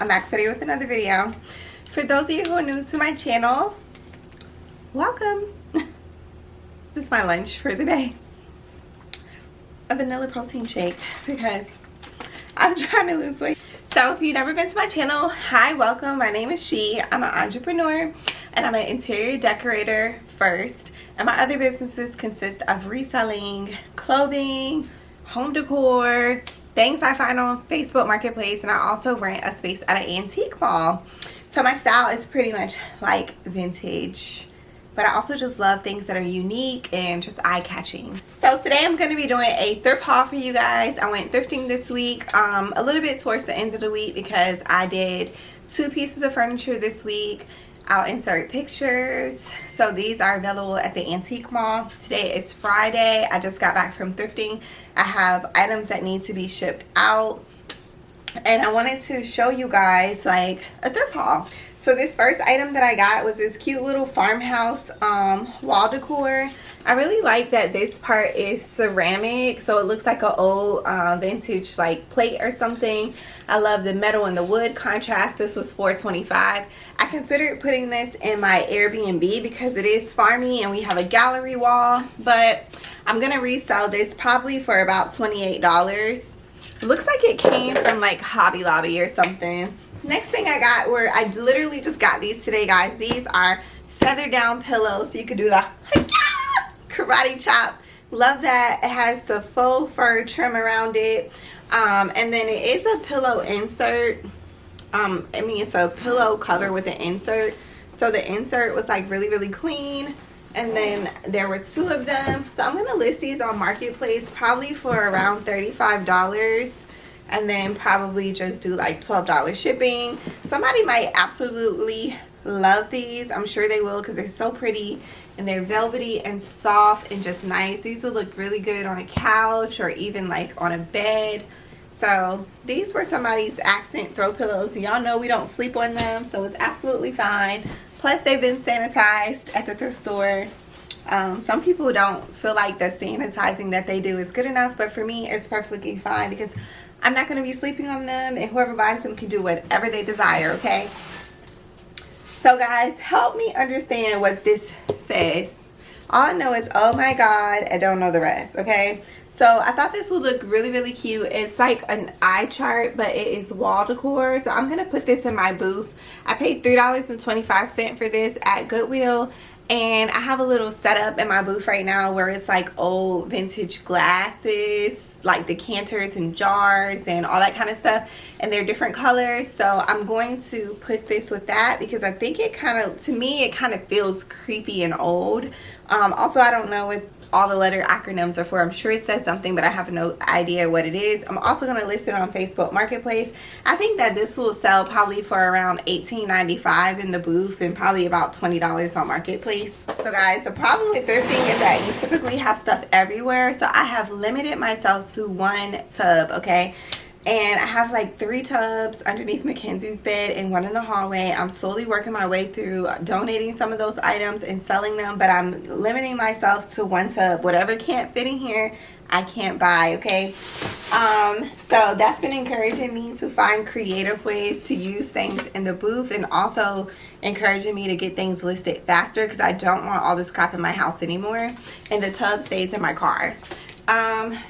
I'm back today with another video. For those of you who are new to my channel, welcome. This is my lunch for the day. A vanilla protein shake because I'm trying to lose weight. So if you've never been to my channel, hi, welcome. My name is She. I'm an entrepreneur and I'm an interior decorator first. And my other businesses consist of reselling clothing, home decor, things I find on Facebook Marketplace, and I also rent a space at an antique mall. So my style is pretty much like vintage, but I also just love things that are unique and just eye-catching. So today I'm going to be doing a thrift haul for you guys. I went thrifting this week, a little bit towards the end of the week because I did 2 pieces of furniture this week. I'll insert pictures. So these are available at the antique mall. Today is Friday. I just got back from thrifting. I have items that need to be shipped out, and I wanted to show you guys like a thrift haul. So this first item that I got was this cute little farmhouse wall decor. I really like that this part is ceramic, so it looks like an old vintage like plate or something. I love the metal and the wood contrast. This was $4.25. I considered putting this in my Airbnb because it is farmy and we have a gallery wall, but I'm gonna resell this probably for about $28. It looks like it came from like Hobby Lobby or something. Next thing I got I literally just got these today, guys. These are feather down pillows, so you could do the karate chop. Love that. It has the faux fur trim around it, and then it is a pillow insert. It's a pillow cover with an insert. So the insert was like really clean, and then there were 2 of them. So I'm gonna list these on Marketplace probably for around $35. And then probably just do like $12 shipping. Somebody might absolutely love these. I'm sure they will because they're so pretty and they're velvety and soft and just nice. These will look really good on a couch or even like on a bed. So these were somebody's accent throw pillows. Y'all know we don't sleep on them, so it's absolutely fine. Plus they've been sanitized at the thrift store. Some people don't feel like the sanitizing that they do is good enough, but for me it's perfectly fine because I'm not going to be sleeping on them, and whoever buys them can do whatever they desire, okay? So guys, help me understand what this says. All I know is, oh my god, I don't know the rest, okay? So I thought this would look really cute. It's like an eye chart, but it is wall decor. So I'm going to put this in my booth. I paid $3.25 for this at Goodwill. And I have a little setup in my booth right now where it's like old vintage glasses, like decanters and jars and all that kind of stuff. And they're different colors. So I'm going to put this with that because I think it kind of, to me, it kind of feels creepy and old. Also, I don't know what all the letter acronyms are for. I'm sure it says something, but I have no idea what it is. I'm also going to list it on Facebook Marketplace. I think that this will sell probably for around $18.95 in the booth and probably about $20 on Marketplace. So guys, the problem with thrifting is that you typically have stuff everywhere. So I have limited myself to 1 tub, okay? And I have like 3 tubs underneath Mackenzie's bed and 1 in the hallway. I'm slowly working my way through donating some of those items and selling them, but I'm limiting myself to 1 tub. Whatever can't fit in here, I can't buy, okay? So that's been encouraging me to find creative ways to use things in the booth, and also encouraging me to get things listed faster because I don't want all this crap in my house anymore, and the tub stays in my car.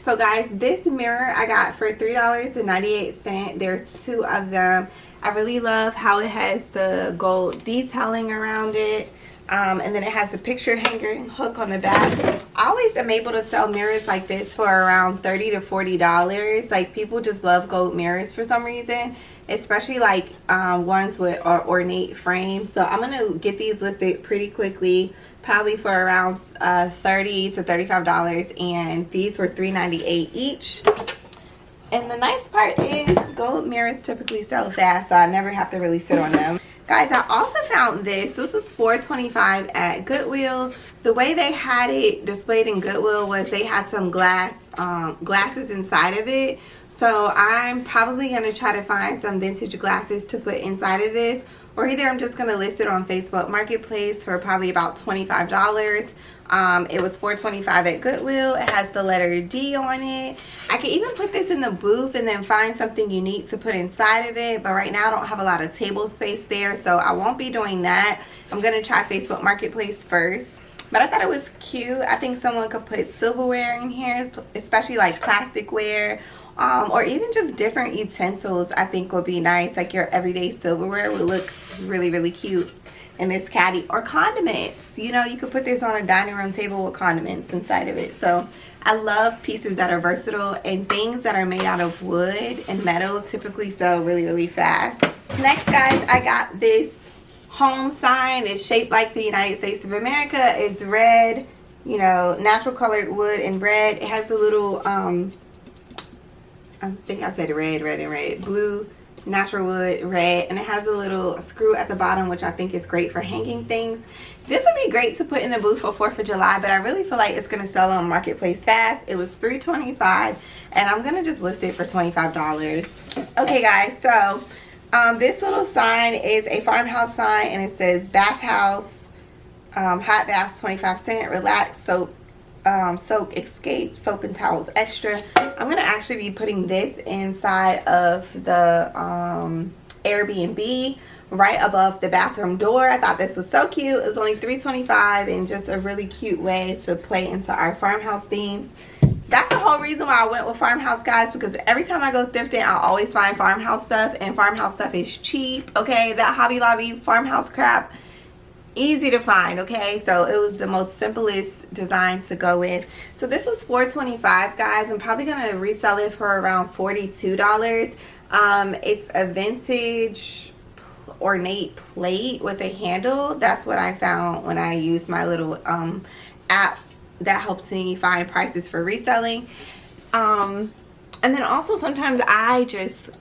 So guys, this mirror I got for $3.98. There's 2 of them. I really love how it has the gold detailing around it. And then it has a picture hanger hook on the back. I always am able to sell mirrors like this for around $30 to $40. Like, people just love gold mirrors for some reason, especially like ones with ornate frames. So I'm gonna get these listed pretty quickly, probably for around $30 to $35, and these were $3.98 each. And the nice part is gold mirrors typically sell fast, so I never have to really sit on them. Guys, I also found this. This was $4.25 at Goodwill. The way they had it displayed in Goodwill was they had some glasses inside of it. So I'm probably going to try to find some vintage glasses to put inside of this, or either I'm just gonna list it on Facebook Marketplace for probably about $25. It was $4.25 at Goodwill. It has the letter D on it. I could even put this in the booth and then find something unique to put inside of it, but right now I don't have a lot of table space there, so I won't be doing that. I'm gonna try Facebook Marketplace first. But I thought it was cute. I think someone could put silverware in here, especially like plasticware, or even just different utensils. I think would be nice. Like your everyday silverware would look really, really cute in this caddy. Or condiments. You know, you could put this on a dining room table with condiments inside of it. So I love pieces that are versatile, and things that are made out of wood and metal typically sell really, really fast. Next, guys, I got this home sign. Is shaped like the United States of America. It's red, you know, natural colored wood and red. It has a little I think I said red and red, blue, natural wood, red, and it has a little screw at the bottom, which I think is great for hanging things. This would be great to put in the booth for 4th of July, but I really feel like it's going to sell on Marketplace fast. It was $3.25, and I'm going to just list it for $25. Okay, guys, so this little sign is a farmhouse sign, and it says bathhouse, hot baths 25 cents, relax, soap, soak, escape, soap and towels extra. I'm going to actually be putting this inside of the Airbnb right above the bathroom door. I thought this was so cute. It was only $3.25 and just a really cute way to play into our farmhouse theme. That's the whole reason why I went with farmhouse, guys, because every time I go thrifting, I always find farmhouse stuff, and farmhouse stuff is cheap, okay? That Hobby Lobby farmhouse crap, easy to find, okay? So it was the most simplest design to go with. So this was $4.25, guys. I'm probably gonna resell it for around $42. It's a vintage ornate plate with a handle. That's what I found when I used my little app that helps me find prices for reselling. And then also sometimes I just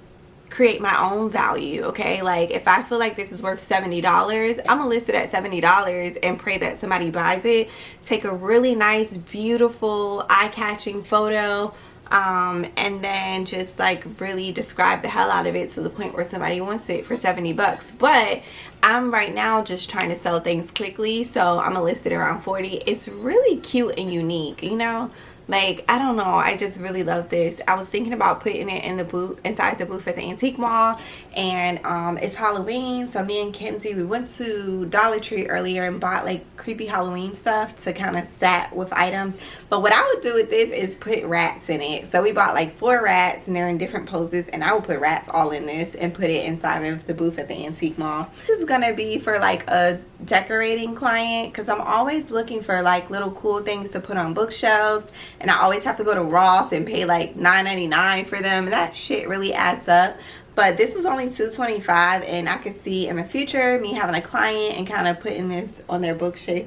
create my own value, okay? Like if I feel like this is worth $70, I'm gonna list it at $70 and pray that somebody buys it. Take a really nice, beautiful, eye-catching photo, and then just like really describe the hell out of it to the point where somebody wants it for 70 bucks. But I'm right now just trying to sell things quickly, so I'm gonna list it around 40. It's really cute and unique, you know? Like, I don't know, I just really love this. I was thinking about putting it in the booth, inside the booth at the antique mall, and it's Halloween, so me and Kenzie, we went to Dollar Tree earlier and bought like creepy Halloween stuff to kind of set with items. But what I would do with this is put rats in it. So we bought like 4 rats, and they're in different poses, and I would put rats all in this and put it inside of the booth at the antique mall. This is gonna be for like a decorating client, because I'm always looking for like little cool things to put on bookshelves, and I always have to go to Ross and pay like $9.99 for them, and that shit really adds up. But this was only $2.25, and I could see in the future me having a client and kind of putting this on their bookshelf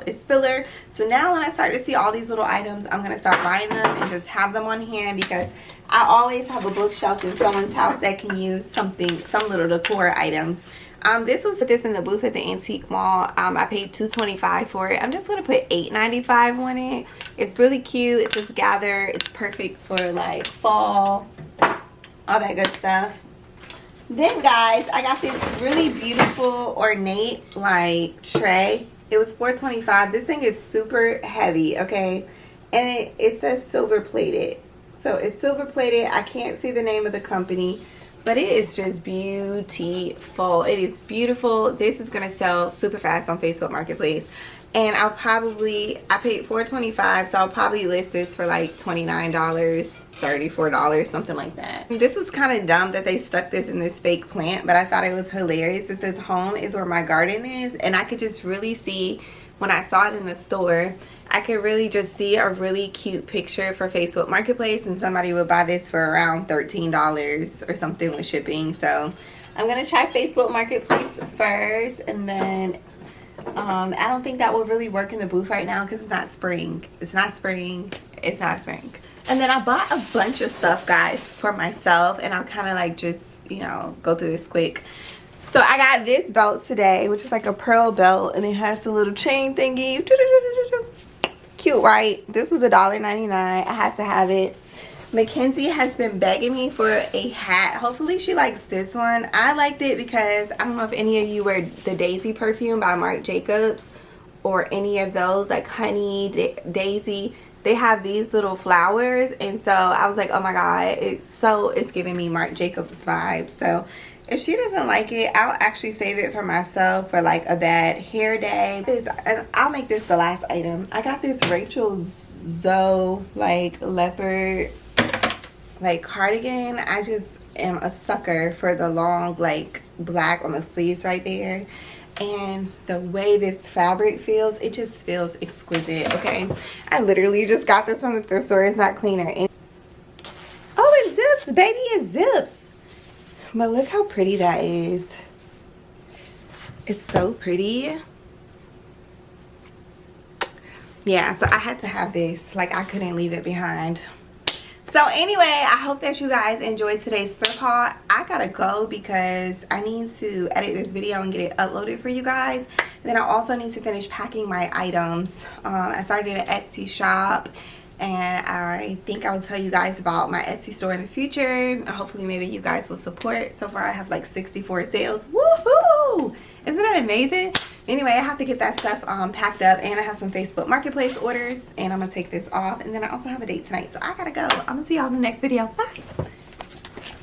as filler. So now when I start to see all these little items, I'm gonna start buying them and just have them on hand, because I always have a bookshelf in someone's house that can use something, some little decor item. This was this in the booth at the antique mall. I paid $2.25 for it. I'm just gonna put $8.95 on it. It's really cute. It says gather. It's perfect for like fall, all that good stuff. Then, guys, I got this really beautiful ornate like tray. It was $4.25. This thing is super heavy, okay? And it says silver plated. So it's silver plated. I can't see the name of the company, but it is just beautiful. It is beautiful. This is gonna sell super fast on Facebook Marketplace. And I paid $4.25, so I'll probably list this for like $29, $34, something like that. This is kind of dumb that they stuck this in this fake plant, but I thought it was hilarious. It says home is where my garden is, and I could just really see, when I saw it in the store, I could really just see a really cute picture for Facebook Marketplace, and somebody would buy this for around $13 or something with shipping. So I'm gonna try Facebook Marketplace first, and then I don't think that will really work in the booth right now because it's not spring. It's not spring. It's not spring. And then I bought a bunch of stuff, guys, for myself, and I'll kind of like just, you know, go through this quick. So I got this belt today, which is like a pearl belt, and it has a little chain thingy. Cute, right? This was $1.99. I had to have it. Mackenzie has been begging me for a hat. Hopefully she likes this one. I liked it because I don't know if any of you wear the Daisy perfume by Marc Jacobs or any of those, like Honey, Daisy. They have these little flowers, and so I was like, oh my god, it's giving me Marc Jacobs vibes. So if she doesn't like it, I'll actually save it for myself for like a bad hair day. I'll make this the last item. I got this Rachel Zoe like leopard like cardigan. I just am a sucker for the long like black on the sleeves right there, and the way this fabric feels, it just feels exquisite. Okay, I literally just got this from the thrift store. It's not cleaner. Oh, it zips, baby, it zips. But look how pretty that is. It's so pretty. Yeah, so I had to have this. Like, I couldn't leave it behind. So anyway, I hope that you guys enjoyed today's thrift haul. I gotta go because I need to edit this video and get it uploaded for you guys. And then I also need to finish packing my items. I started an Etsy shop, and I think I'll tell you guys about my Etsy store in the future. Hopefully maybe you guys will support. So far I have like 64 sales. Woohoo! Isn't that amazing? Anyway, I have to get that stuff packed up, and I have some Facebook Marketplace orders, and I'm gonna take this off, and then I also have a date tonight, so I gotta go. I'm gonna see y'all in the next video. Bye.